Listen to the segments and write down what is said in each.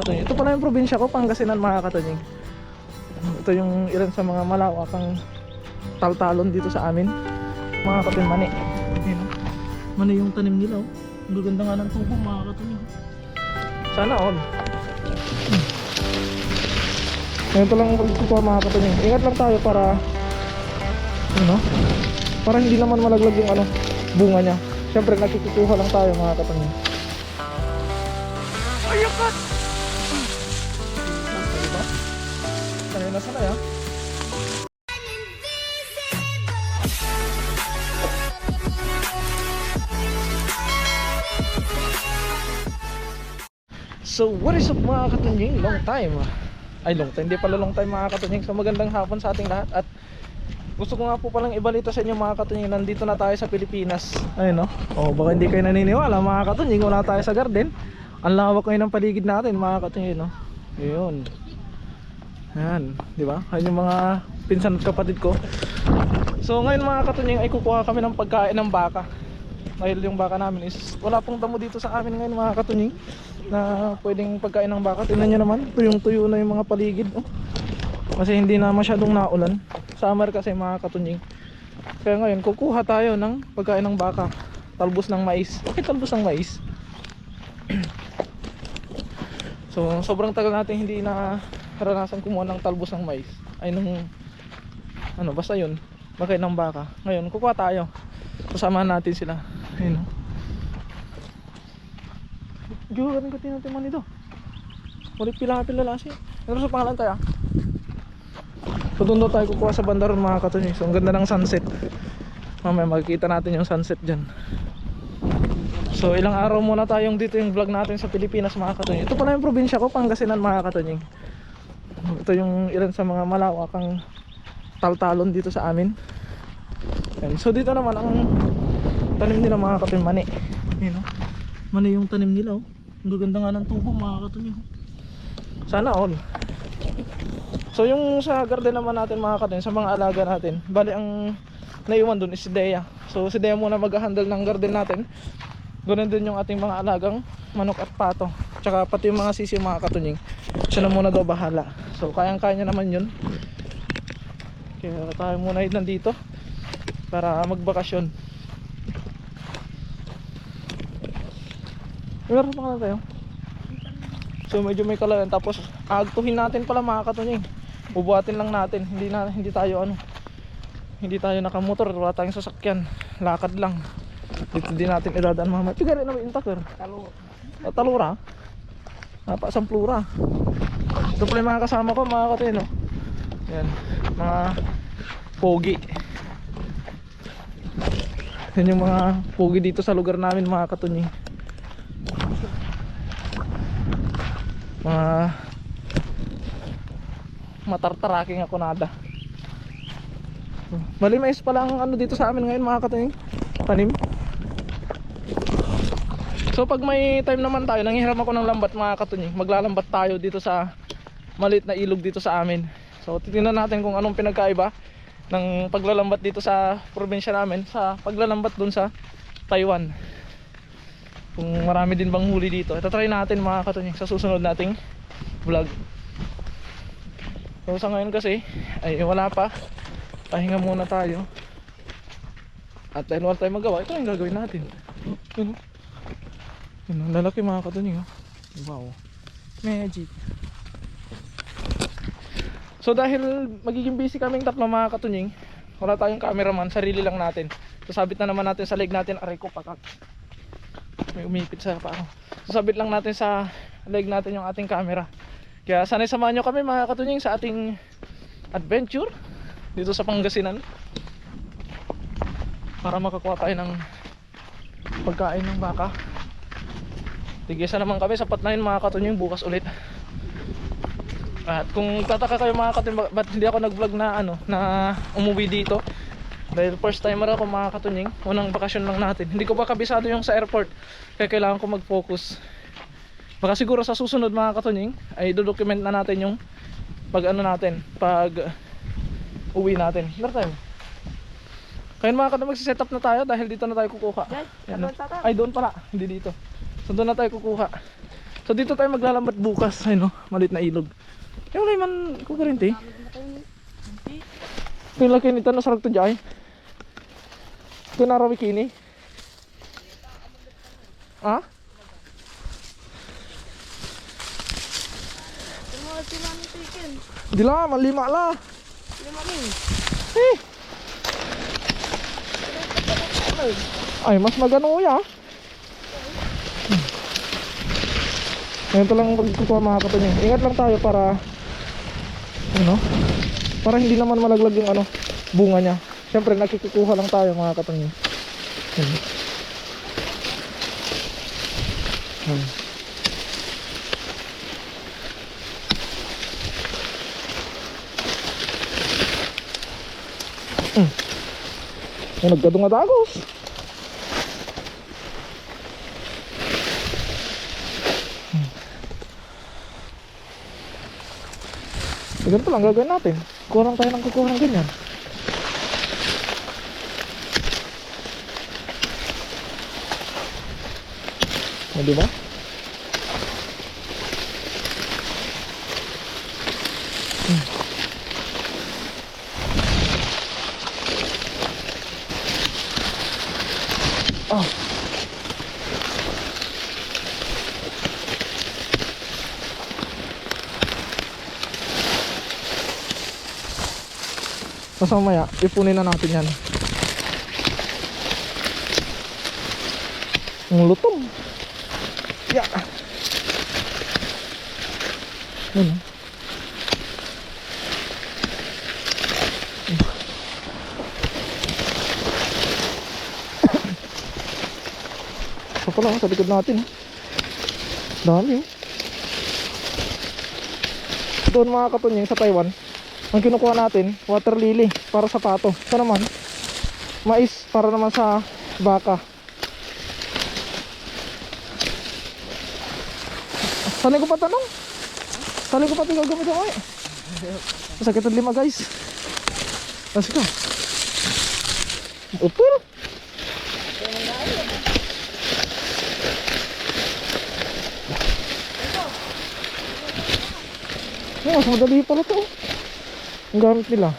Ito pala yung probinsya ko, Pangasinan mga katunying. Ito yung ilan sa mga malawakang taltalon dito sa amin. Mga katunying mani. Ayan, mani yung tanim nila. Ang gaganda nga ng tubo mga katunying. Sana all. Ito lang ang pagkukuha mga katunying. Ingat lang tayo para para hindi naman malaglag yung bunga niya. Siyempre nakikukuha lang tayo mga katunying. Ayukat! Diba? Sanay na sanay ha. So what is up mga katunying? Long time. Ay long time, hindi pala long time mga katunying. So magandang hapon sa ating lahat. At gusto ko nga po palang ibalita sa inyo mga katunying, nandito na tayo sa Pilipinas. Ayun no. Oh, baka hindi kayo naniniwala mga katunying, wala tayo sa garden. Ang lawak ngayon ng paligid natin mga katunying no. Ayun. Ayan, di ba? Ayun yung mga pinsan at kapatid ko. So ngayon mga katunying ay kukuha kami ng pagkain ng baka. Dahil yung baka namin is wala pong damo dito sa amin ngayon mga katunying na pwedeng pagkain ng baka. Tingnan nyo naman, tuyong-tuyo na yung mga paligid oh. Kasi hindi na masyadong naulan. Summer kasi mga katunying. Kaya ngayon kukuha tayo ng pagkain ng baka. Talbos ng mais. Bakit talbos ng mais? So sobrang tagal natin hindi na karanasan kumuha ng talbos ng mais. Ay nung basta yun, pagkain ng baka. Ngayon kukuha tayo. Kasamahan natin sila. Ayun o. Gawin ko tinaman ito. Ulit pila-pila lasi. Ano sa pangalan tayo? Tutundo tayo kukuha sa banda ron mga katunying. So ang ganda ng sunset. Mamaya makikita natin yung sunset dyan. So ilang araw muna tayong dito yung vlog natin sa Pilipinas mga katunying. Ito pala yung probinsya ko, Pangasinan mga katunying. Ito yung ilan sa mga malawakang taltalon dito sa amin. And so dito naman ang tanim nila mga katunying, mani. Ayan, oh. Mani yung tanim nila oh. Ang gaganda nga ng tubo mga katunying. Sana all. So yung sa garden naman natin mga katunying, sa mga alaga natin, bali ang naiwan dun is si Dea. So si Dea muna mag-handle ng garden natin. Ganoon din yung ating mga alagang manok at pato. Tsaka pati yung mga sisi mga katunying, siya na muna daw bahala. So kayang-kaya niya naman yun. Kaya tayo muna yun nandito para magbakasyon. Meron pa tayo. So medyo may kalayan. Tapos agtuhin natin pala mga katunying. Bubuhatin lang natin. Hindi tayo hindi tayo nakamotor, wala tayong sasakyan. Lakad lang. Dito din natin idadaan mamaya. Pigari na may intak talura. Samplura. Ito pala yung mga kasama ko mga katunying no? Yan. Mga pogi. Yan yung mga pogi dito sa lugar namin mga katunying. Mga matartaraking ako nada. Mali mais pala ang dito sa amin ngayon mga katunying, tanim. So pag may time naman tayo, nanghihiram ako ng lambat mga katunying. Maglalambat tayo dito sa maliit na ilog dito sa amin. So titingnan natin kung anong pinagkaiba ng paglalambat dito sa probinsya namin sa paglalambat dun sa Taiwan. Kung marami din bang huli dito. Ito try natin mga katunying sa susunod nating vlog. So sa ngayon kasi ay wala pa. Pahinga muna tayo. At dahil wala tayong magawa, ito yung gagawin natin. Yun ang lalaki mga katunying. Wow, magic. So dahil magiging busy kaming tatlo mga katunying, wala tayong cameraman, sarili lang natin. Sasabit na naman natin sa leg natin. Aray ko pakak, may umipit sa paa. Sasabit lang natin sa leg natin yung ating camera. Kaya sanay samahan nyo kami mga katunying sa ating adventure dito sa Pangasinan, para makakuha tayo ng pagkain ng baka. Tigisa naman kami, sapat na yun mga katunying, bukas ulit. At kung tataka kayo mga katunying, ba't hindi ako nag vlog na na umuwi dito, dahil first timer ako mga katunying. Unang bakasyon lang natin, hindi ko pa kabisado yung sa airport, kaya kailangan ko mag focus. Baka siguro sa susunod mga katunying ay dodocument na natin yung pag pag uwi natin. Meron tayo. Kaya mga katunying, magsiset up na tayo dahil dito na tayo kukuha. Yan, ay doon pala, hindi dito. So doon na tayo kukuha. So dito tayo maglalambat bukas. Ay no, malit na ilog. Yung wala man kukurente. Ito yung laki nito, nasarag to dyan. Ito narawi kini. Ha? Di lang, malima la. Eh. Ay, mas magano ya. Ganito lang pagkukuha mga kapatid. Ingat lang tayo para ano, para hindi naman malaglag yung ano, bunga niya. Siyempre nakikukuha lang tayo mga kapatid. Yung nagkadungadagos. Ganito lang gagawin natin. Kurang tayo ng kukuha ng ganyan. O, diba? Ah. Tapos mamaya, ipunin na natin yan. Ang lutong. Yeah. Ano? Ito pala sa likod natin. Dami. Doon mga katunyeng sa Taiwan, ang kinukuha natin, water lily para sa pato. Ito naman, mais para naman sa baka. Sali ko pa tanong. Sali ko pa ito gagamit ako eh. Sakit ang lima guys. Kasi ka. Upul. Mas madali pala ito. Ang gamit nila.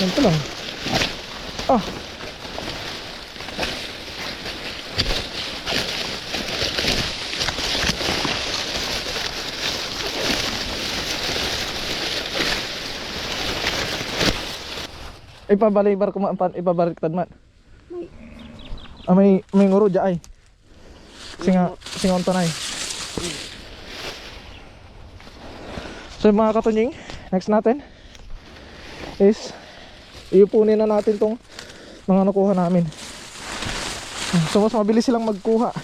Ganito lang. Ah. Ipabalibar ko man, ipabaliktad man. Ah, may nguro dya ay. Singon tanay. So mga katunying, next natin is iupunin na natin tong mga nakuha namin. So mas mabilis silang magkuha,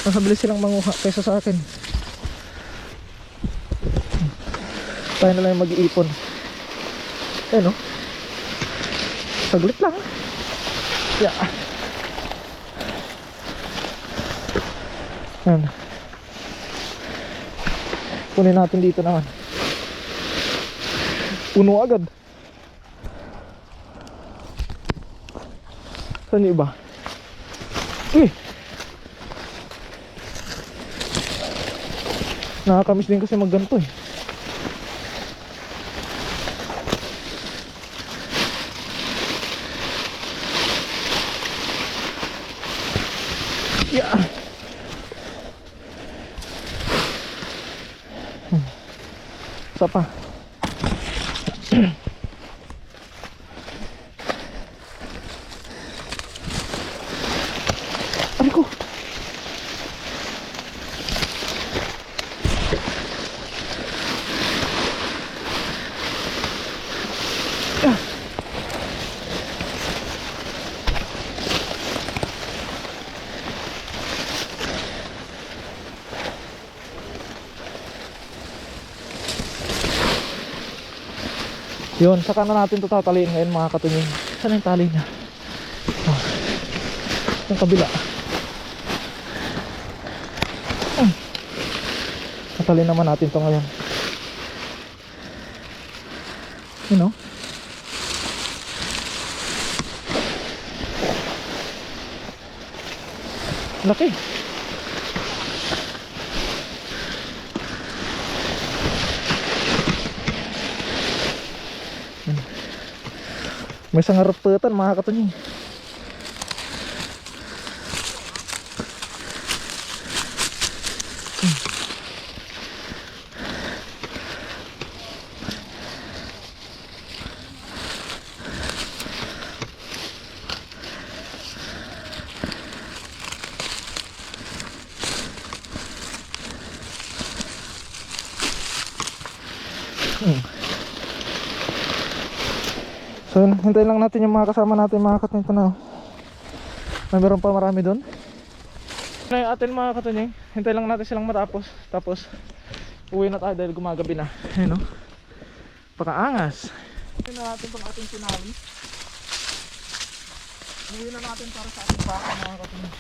mas mabilis silang manguha kaysa sa akin. Tayo na lang yung mag-iipon. Eh no, saglit lang. Yeah. Yan. Kunin natin dito naman. Puno agad. Saan yung iba? Nakakamiss din kasi magganto eh. Yeah. Isa pa. Aray ko. Yun, saka na natin ito tataliin ngayon mga katunying. Saan yung tali niya? Oh, yung kabila. Tataliin naman natin ito ngayon. You know? Laki. May sangarupetan mga katunying. So hintayin lang natin yung mga kasama natin mga katunying. Ito na, may meron pa marami doon. Ito na yung atin mga katunying. Hintayin lang natin silang matapos. Tapos uwi na tayo dahil gumagabi na. Ayun o, pakaangas. Uwi na natin itong ating sinali. Uwi na natin para sa ating baka mga katunying.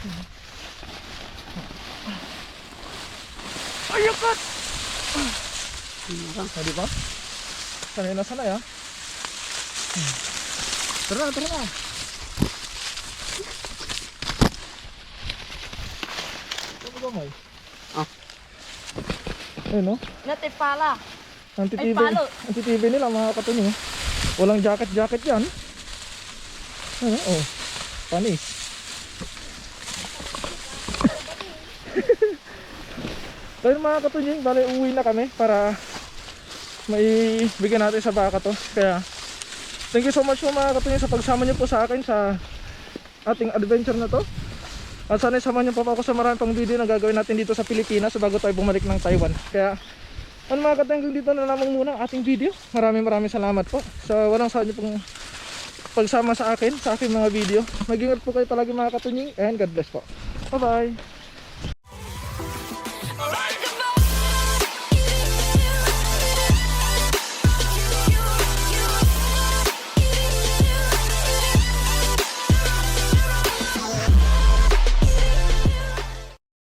Ayukat! Di ba? Sanay na sanay ah. Tara na, tara na. Ano ba mo? Ayun no? Natipala. Ang Ay, palo. titibay nila mga katunying. Walang jacket yan. Ano? Oh, panis. Tayo mga katunying, bali uwi na kami para may bigyan natin sa baka to. Kaya thank you so much po mga katunying sa pagsama niyo po sa akin sa ating adventure na to. At sana isama niyo pa ako sa marami pang video na gagawin natin dito sa Pilipinas bago tayo bumalik ng Taiwan. Kaya mga katunying, dito na lamang muna ang ating video. Maraming salamat po sa walang sawa niyo pong pagsama sa akin sa aking mga video. Mag-ingat po kayo palagi mga katunying, and God bless po. Bye bye.